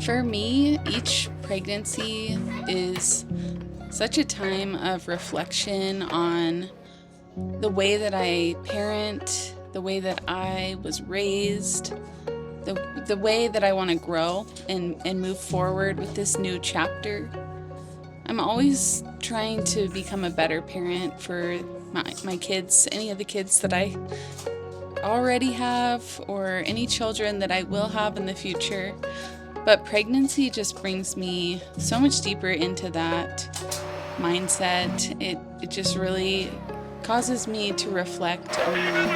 For me, each pregnancy is such a time of reflection on the way that I parent, the way that I was raised, the way that I want to grow and move forward with this new chapter. I'm always trying to become a better parent for my kids, any of the kids that I already have or any children that I will have in the future. But pregnancy just brings me so much deeper into that mindset. It just really causes me to reflect on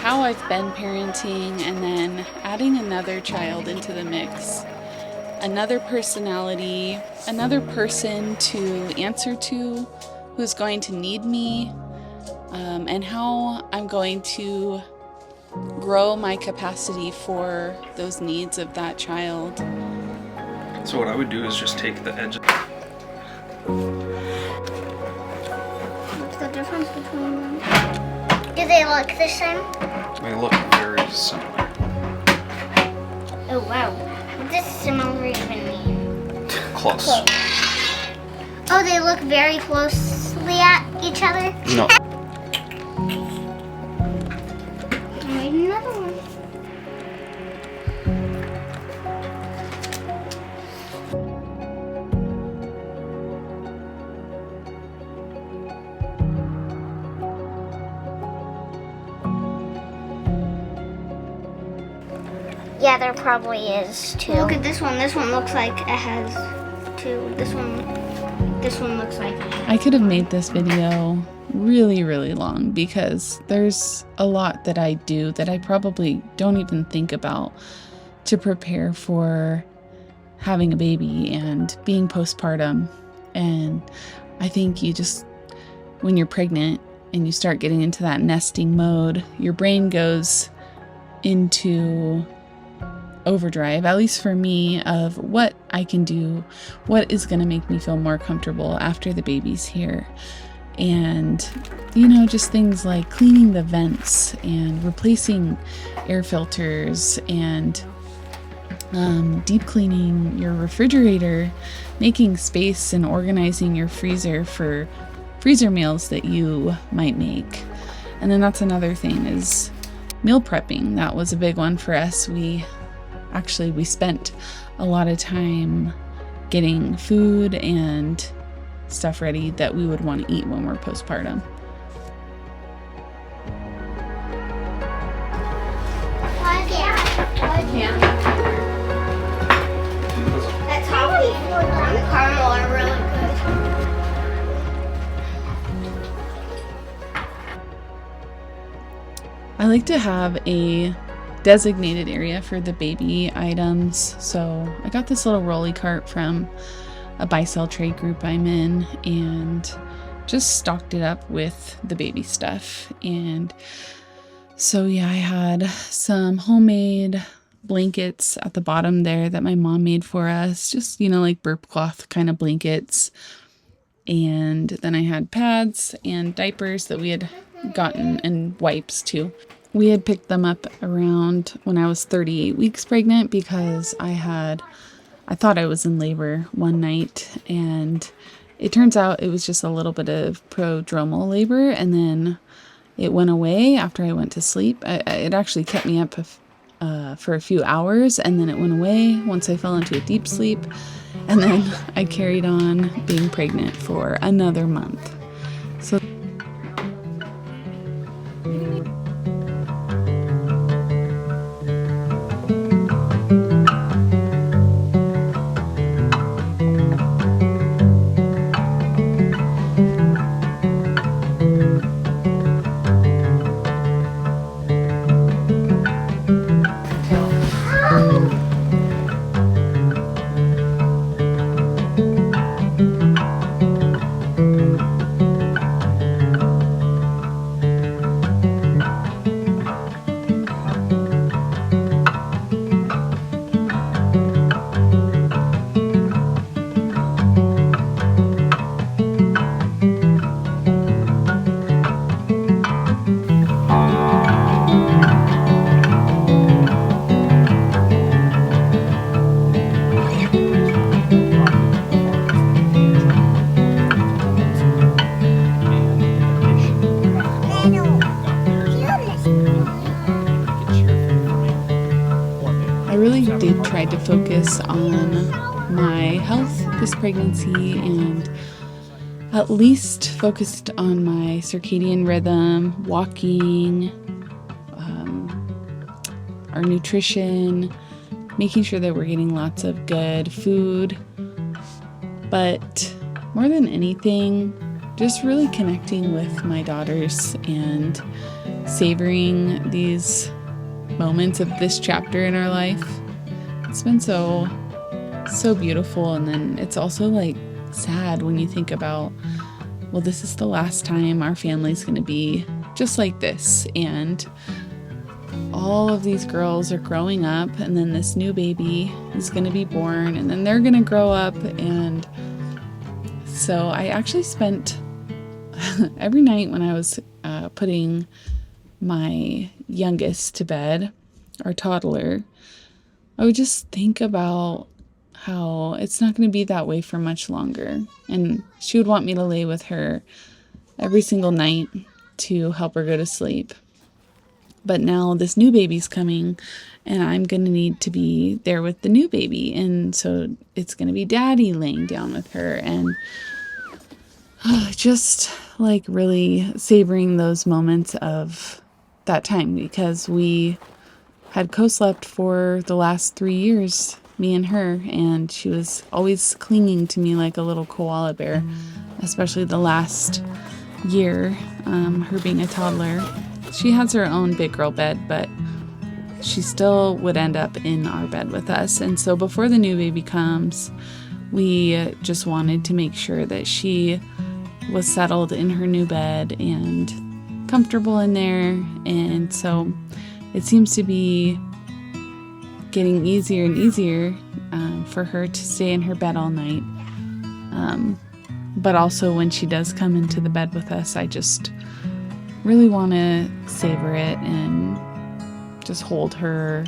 how I've been parenting, and then adding another child into the mix, another personality, another person to answer to who's going to need me, and how I'm going to grow my capacity for those needs of that child. So what I would do is just take the edge. What's the difference between them? Do they look the same? They look very similar. Oh wow. What does similar even mean? Close. Oh, they look very closely at each other? No. I made another one. Yeah, there probably is two. Look at this one. This one looks like it has two. This one looks like it has. I could have made this video really, really long because there's a lot that I do that I probably don't even think about to prepare for having a baby and being postpartum. And I think when you're pregnant and you start getting into that nesting mode, your brain goes into overdrive, at least for me, of what I can do, what is going to make me feel more comfortable after the baby's here. And, just things like cleaning the vents and replacing air filters and deep cleaning your refrigerator, making space and organizing your freezer for freezer meals that you might make. And then that's another thing is meal prepping. That was a big one for us. We spent a lot of time getting food and stuff ready that we would want to eat when we're postpartum. That toffee and the caramel are really good. I like to have a designated area for the baby items. So I got this little rolly cart from a buy-sell trade group I'm in and just stocked it up with the baby stuff. And so I had some homemade blankets at the bottom there that my mom made for us, just like burp cloth kind of blankets. And then I had pads and diapers that we had gotten, and wipes too. We had picked them up around when I was 38 weeks pregnant because I thought I was in labor one night, and it turns out it was just a little bit of prodromal labor, and then it went away after I went to sleep. It actually kept me up for a few hours, and then it went away once I fell into a deep sleep, and then I carried on being pregnant for another month. So focus on my health this pregnancy and at least focused on my circadian rhythm, walking, our nutrition, making sure that we're getting lots of good food, but more than anything, just really connecting with my daughters and savoring these moments of this chapter in our life. It's been so beautiful, and then it's also like sad when you think about, well, this is the last time our family's going to be just like this, and all of these girls are growing up, and then this new baby is going to be born, and then they're going to grow up. And so I actually spent every night when I was putting my youngest to bed, our toddler, I would just think about how it's not going to be that way for much longer. And she would want me to lay with her every single night to help her go to sleep. But now this new baby's coming, and I'm going to need to be there with the new baby. And so it's going to be daddy laying down with her. And just like really savoring those moments of that time, because we had co-slept for the last 3 years, me and her, and she was always clinging to me like a little koala bear, especially the last year, her being a toddler. She has her own big girl bed, but she still would end up in our bed with us. And so before the new baby comes, we just wanted to make sure that she was settled in her new bed and comfortable in there. And so it seems to be getting easier and easier for her to stay in her bed all night. But also when she does come into the bed with us, I just really want to savor it and just hold her.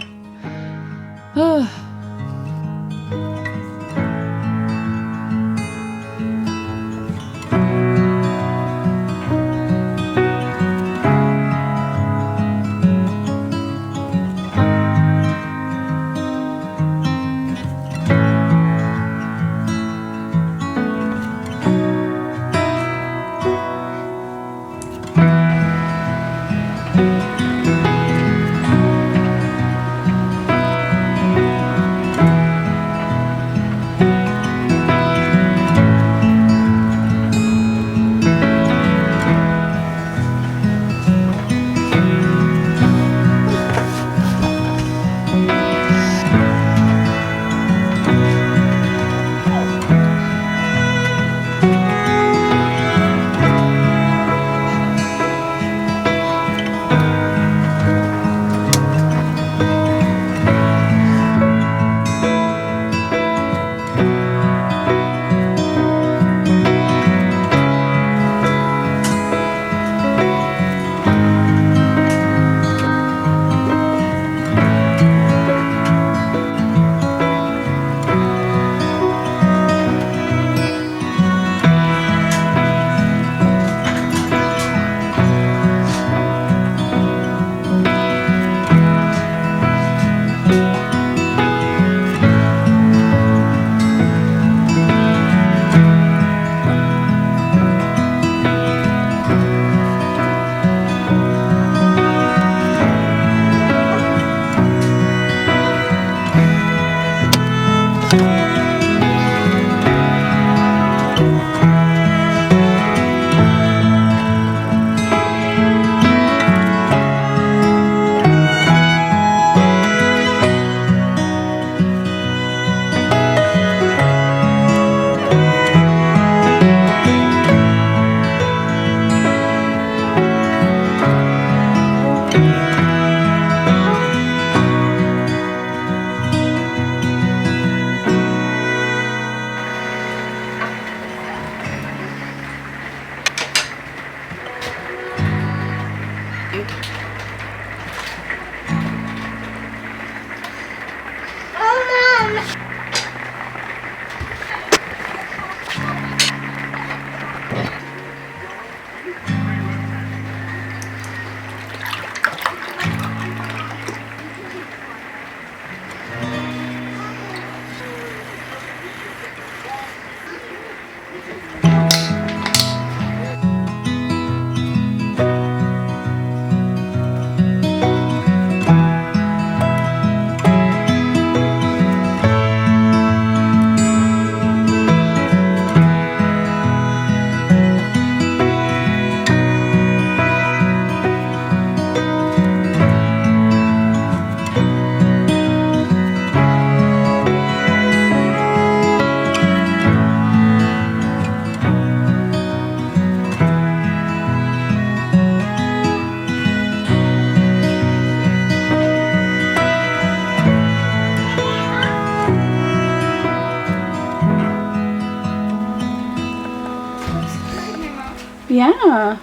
Yeah.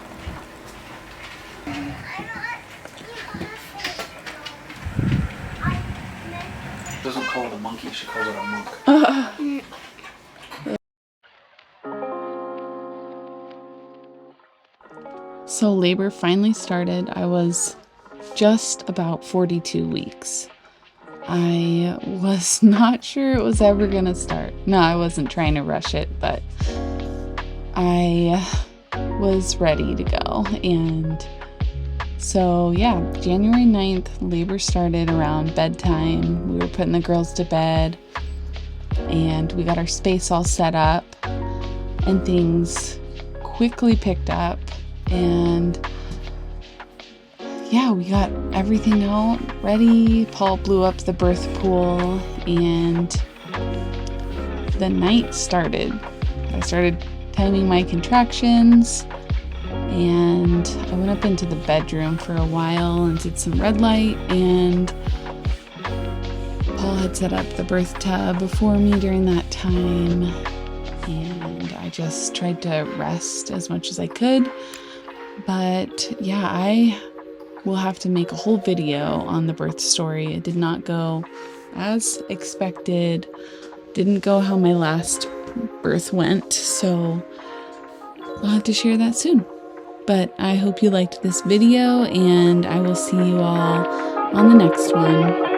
Doesn't call it a monkey, she calls it a monk. So labor finally started. I was just about 42 weeks. I was not sure it was ever gonna start. No, I wasn't trying to rush it, but I was ready to go. And so yeah, January 9th, labor started around bedtime. We were putting the girls to bed and we got our space all set up, and things quickly picked up. And yeah, we got everything out ready. Paul blew up the birth pool and the night started. I started timing my contractions and I went up into the bedroom for a while and did some red light, and Paul had set up the birth tub for me during that time, and I just tried to rest as much as I could. But yeah, I will have to make a whole video on the birth story. It did not go as expected, didn't go how my last birth went, so I'll have to share that soon. But I hope you liked this video, and I will see you all on the next one.